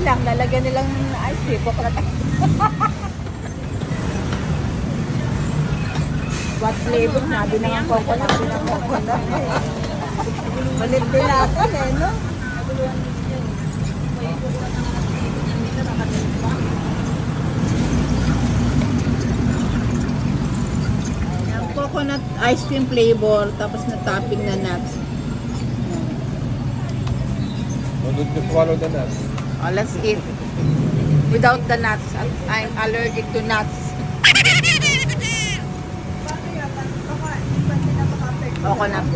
lang, lalagyan nilang ice cream. Coconut ice cream. What flavor? Sabi na nga coconut, coconut. Malit din natin eh, no? Coconut ice cream flavor, tapos na topping na nuts. Don't you swallow the nuts? Oh, let's eat. Without the nuts. I'm allergic to nuts. Coconut.